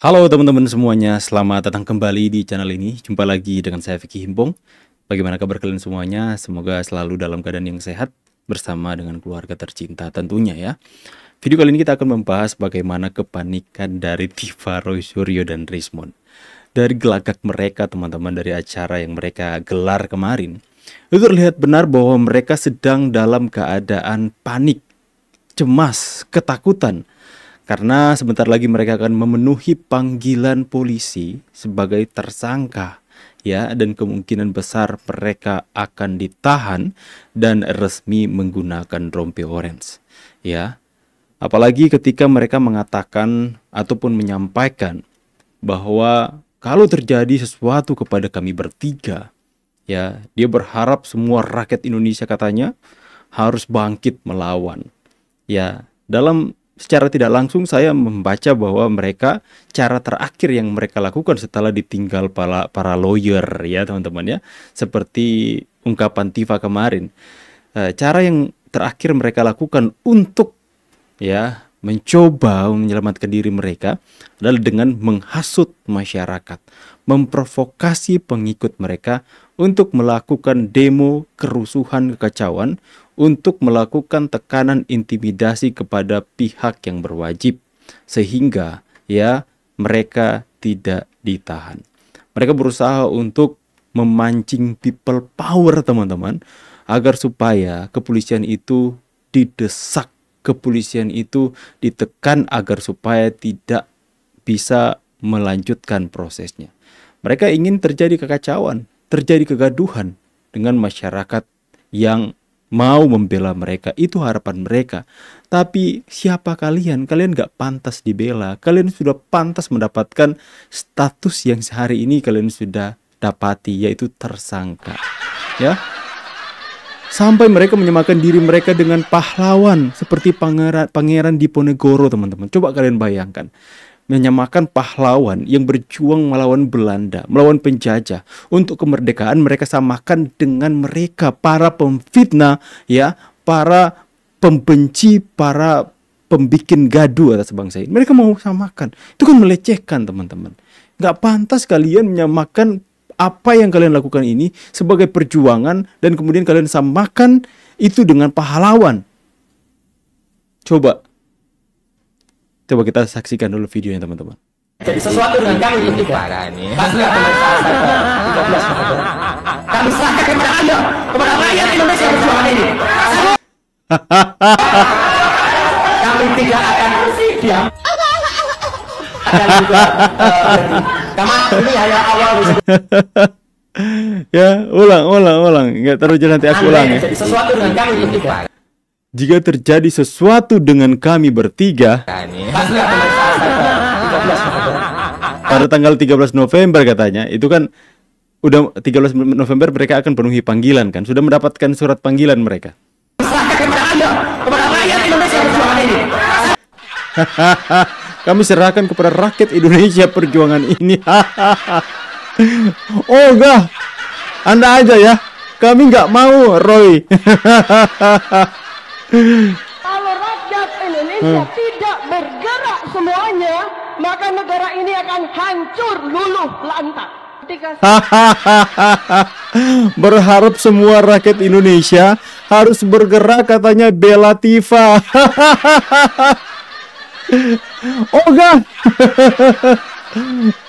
Halo teman-teman semuanya, selamat datang kembali di channel ini. Jumpa lagi dengan saya Vicky Himpong. Bagaimana kabar kalian semuanya? Semoga selalu dalam keadaan yang sehat bersama dengan keluarga tercinta tentunya ya. Video kali ini kita akan membahas bagaimana kepanikan dari Tifa, Roy Suryo, dan Rismond. Dari gelagak mereka teman-teman, dari acara yang mereka gelar kemarin, itu terlihat benar bahwa mereka sedang dalam keadaan panik, cemas, ketakutan. Karena sebentar lagi mereka akan memenuhi panggilan polisi sebagai tersangka, ya, dan kemungkinan besar mereka akan ditahan dan resmi menggunakan rompi orange, ya. Apalagi ketika mereka mengatakan ataupun menyampaikan bahwa kalau terjadi sesuatu kepada kami bertiga, ya, dia berharap semua rakyat Indonesia katanya harus bangkit melawan. Ya, secara tidak langsung saya membaca bahwa mereka cara terakhir yang mereka lakukan setelah ditinggal para lawyer ya teman-teman ya, seperti ungkapan Tifa kemarin, cara yang terakhir mereka lakukan untuk ya mencoba menyelamatkan diri mereka adalah dengan menghasut masyarakat, memprovokasi pengikut mereka untuk melakukan demo, kerusuhan, kekacauan, untuk melakukan tekanan intimidasi kepada pihak yang berwajib sehingga ya mereka tidak ditahan. Mereka berusaha untuk memancing people power teman-teman, agar supaya kepolisian itu didesak, kepolisian itu ditekan agar supaya tidak bisa melanjutkan prosesnya. Mereka ingin terjadi kekacauan, terjadi kegaduhan dengan masyarakat yang mau membela mereka. Itu harapan mereka. Tapi siapa kalian? Kalian gak pantas dibela. Kalian sudah pantas mendapatkan status yang sehari ini kalian sudah dapati, yaitu tersangka. Ya, sampai mereka menyamakan diri mereka dengan pahlawan seperti Pangeran Diponegoro teman-teman. Coba kalian bayangkan, menyamakan pahlawan yang berjuang melawan Belanda, melawan penjajah untuk kemerdekaan, mereka samakan dengan mereka para pemfitnah, ya, para pembenci, para pembikin gaduh atas bangsa ini. Mereka mau samakan, itu kan melecehkan teman-teman. Gak pantas kalian menyamakan apa yang kalian lakukan ini sebagai perjuangan dan kemudian kalian samakan itu dengan pahlawan. Coba kita saksikan dulu videonya teman-teman. Jadi sesuatu dengan kami bertiga. Kami serahkan kepada Anda, kepada rakyat Indonesia perjuangan ini. Kami tidak akan diam. Akan juga karena ini hanya awal. Ya, ulang. Nggak terlalu jelas, nanti aku ulang ya. Jadi sesuatu dengan kami bertiga. Jika terjadi sesuatu dengan kami bertiga pada tanggal 13 November katanya, itu kan udah 13 November mereka akan penuhi panggilan kan, sudah mendapatkan surat panggilan mereka. Kami serahkan kepada rakyat Indonesia perjuangan ini. Oh enggak, Anda aja ya, kami nggak mau Roy. Kalau rakyat Indonesia tidak bergerak semuanya, maka negara ini akan hancur luluh lantak. Berharap semua rakyat Indonesia harus bergerak katanya bela Tifa. Oh enggak.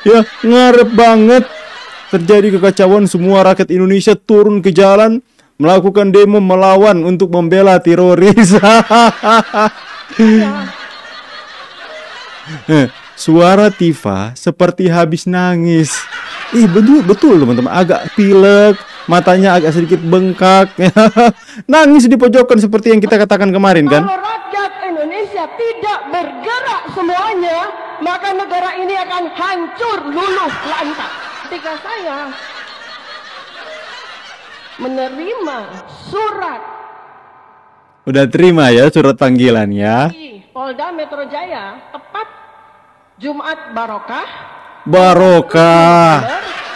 Ya, ngarep banget. Terjadi kekacauan, semua rakyat Indonesia turun ke jalan melakukan demo melawan untuk membela teroris. Suara Tifa seperti habis nangis. Betul teman-teman, agak pilek, matanya agak sedikit bengkak. Nangis di pojokan seperti yang kita katakan kemarin kan. Kalau rakyat Indonesia tidak bergerak semuanya, maka negara ini akan hancur luluh lantak. Ketika saya menerima surat, udah terima ya surat panggilan ya, Polda Metro Jaya, tepat Jumat Barokah,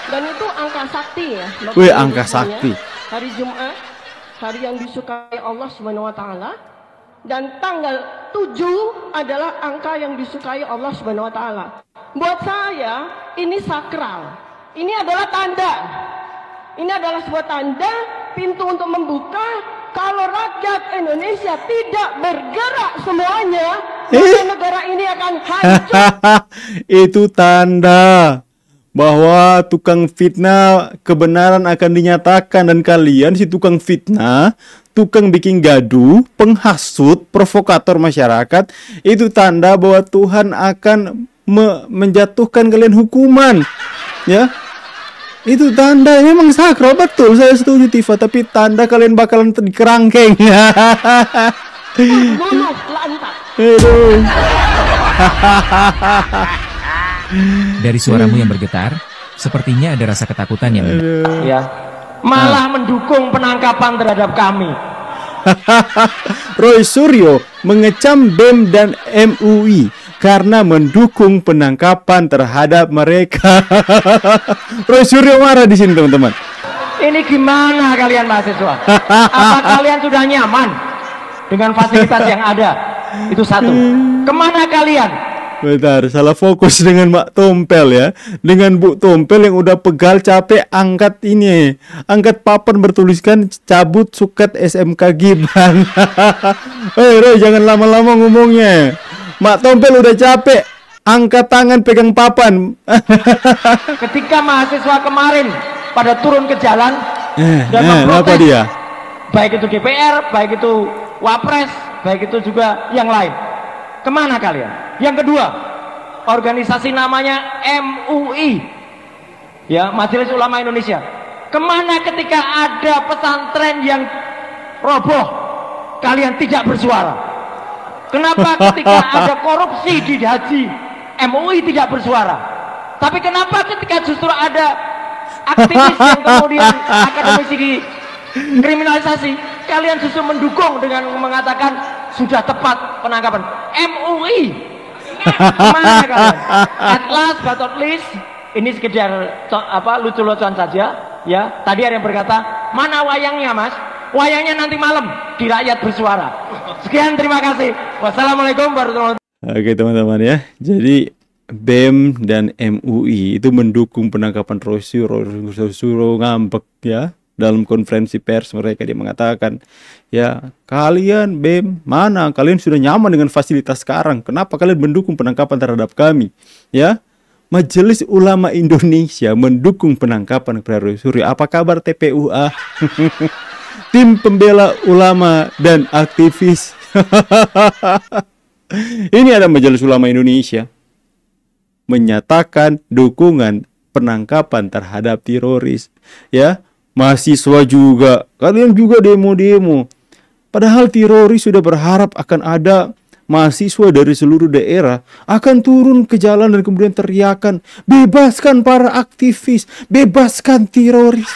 dan itu angka sakti ya. Wih, angka sakti. Hari Jumat, hari yang disukai Allah Subhanahu wa taala, dan tanggal 7 adalah angka yang disukai Allah Subhanahu wa taala. Buat saya ini sakral. Ini adalah tanda. Ini adalah sebuah tanda pintu untuk membuka. Kalau rakyat Indonesia tidak bergerak semuanya, maka negara ini akan hancur. Itu tanda bahwa tukang fitnah kebenaran akan dinyatakan, dan kalian si tukang fitnah, tukang bikin gaduh, penghasut, provokator masyarakat, itu tanda bahwa Tuhan akan menjatuhkan kalian hukuman. Ya. Itu tanda, memang sakral, betul, saya setuju Tifa, tapi tanda kalian bakalan dikerangkeng. Luluh lantak. Aduh. Dari suaramu yang bergetar, sepertinya ada rasa ketakutan yang Ya. Malah mendukung penangkapan terhadap kami. Roy Suryo mengecam BEM dan MUI karena mendukung penangkapan terhadap mereka. Roy Suryo marah di sini, teman-teman. Ini gimana kalian mahasiswa? Apa kalian sudah nyaman dengan fasilitas yang ada? Itu satu. Kemana kalian? Bentar, salah fokus dengan Mak Tompel ya. Dengan Bu Tompel yang udah pegal capek angkat ini, angkat papan bertuliskan cabut suket SMK Gibran. Roy, jangan lama-lama ngomongnya. Mak Tompel udah capek, angkat tangan pegang papan. Ketika mahasiswa kemarin pada turun ke jalan dan apa memprotes, dia? baik itu DPR, baik itu Wapres, baik itu juga yang lain. Kemana kalian? Yang kedua, organisasi namanya MUI, ya, Majelis Ulama Indonesia. Kemana ketika ada pesantren yang roboh, kalian tidak bersuara? Kenapa ketika ada korupsi di haji, MUI tidak bersuara? Tapi kenapa ketika justru ada aktivis yang kemudian akademisi dikriminalisasi, kalian justru mendukung dengan mengatakan sudah tepat penangkapan? MUI, kemana kalian? At last but not least, ini sekedar lucu-lucuan saja, ya. Tadi ada yang berkata, mana wayangnya mas? Wayangnya nanti malam di rakyat bersuara. Sekian, terima kasih. Wassalamualaikum warahmatullahi wabarakatuh. Oke teman-teman ya, jadi BEM dan MUI itu mendukung penangkapan Roy Suryo ngambek ya. Dalam konferensi pers mereka dia mengatakan, ya kalian BEM mana? Kalian sudah nyaman dengan fasilitas sekarang. Kenapa kalian mendukung penangkapan terhadap kami? Ya, Majelis Ulama Indonesia mendukung penangkapan Roy Suryo. Apa kabar TPUA? Tim pembela ulama dan aktivis. Ini ada Majelis Ulama Indonesia menyatakan dukungan penangkapan terhadap teroris. Ya. Mahasiswa juga, kalian juga demo-demo. Padahal teroris sudah berharap akan ada mahasiswa dari seluruh daerah akan turun ke jalan dan kemudian teriakan, bebaskan para aktivis, bebaskan teroris.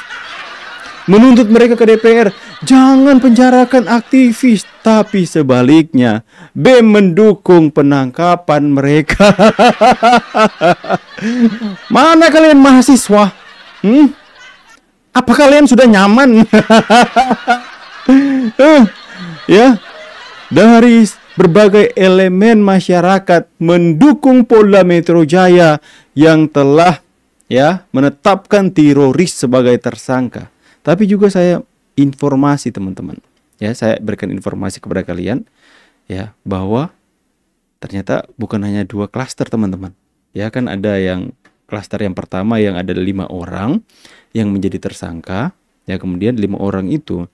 Menuntut mereka ke DPR, jangan penjarakan aktivis. Tapi sebaliknya, BEM mendukung penangkapan mereka. Mana kalian mahasiswa? Apa kalian sudah nyaman? Ya, dari berbagai elemen masyarakat mendukung Polda Metro Jaya yang telah ya menetapkan teroris sebagai tersangka. Tapi juga saya informasi teman-teman, ya saya berikan informasi kepada kalian ya bahwa ternyata bukan hanya 2 klaster teman-teman. Ya kan ada yang klaster yang pertama yang ada 5 orang yang menjadi tersangka, ya kemudian 5 orang itu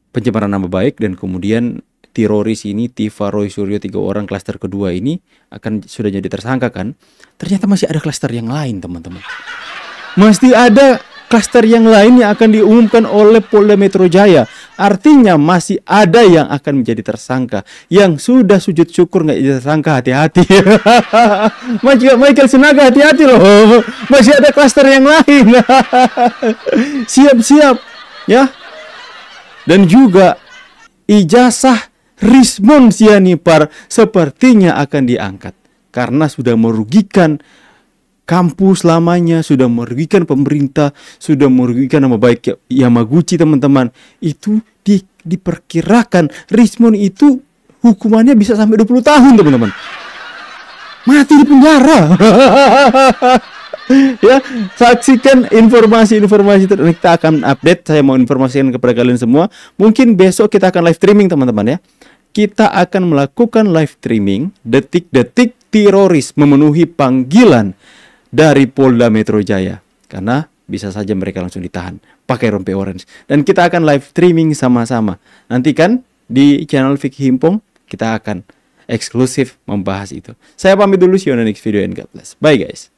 pencemaran nama baik, dan kemudian teroris ini Tifa, Roy Suryo 3 orang klaster kedua ini akan sudah jadi tersangka kan. Ternyata masih ada klaster yang lain teman-teman. Masih ada klaster yang lain yang akan diumumkan oleh Polda Metro Jaya. Artinya masih ada yang akan menjadi tersangka. Yang sudah sujud syukur nggak jadi tersangka, hati-hati. Michael Sinaga, hati-hati loh. Masih ada klaster yang lain. Siap-siap ya. Dan juga ijazah Rismon Sianipar sepertinya akan diangkat karena sudah merugikan kampus lamanya, sudah merugikan pemerintah, sudah merugikan nama baik Yamaguchi teman-teman. Itu diperkirakan Rismon itu hukumannya bisa sampai 20 tahun teman-teman. mati di penjara. Ya, saksikan informasi-informasi terus kita akan update. Saya mau informasikan kepada kalian semua. Mungkin besok kita akan live streaming teman-teman ya. Kita akan melakukan live streaming detik-detik teroris memenuhi panggilan dari Polda Metro Jaya. Karena bisa saja mereka langsung ditahan pakai rompi orange. Dan kita akan live streaming sama-sama. Nantikan di channel Vicky Himpong kita akan eksklusif membahas itu. Saya pamit dulu, see you on the next video and God bless. Bye guys.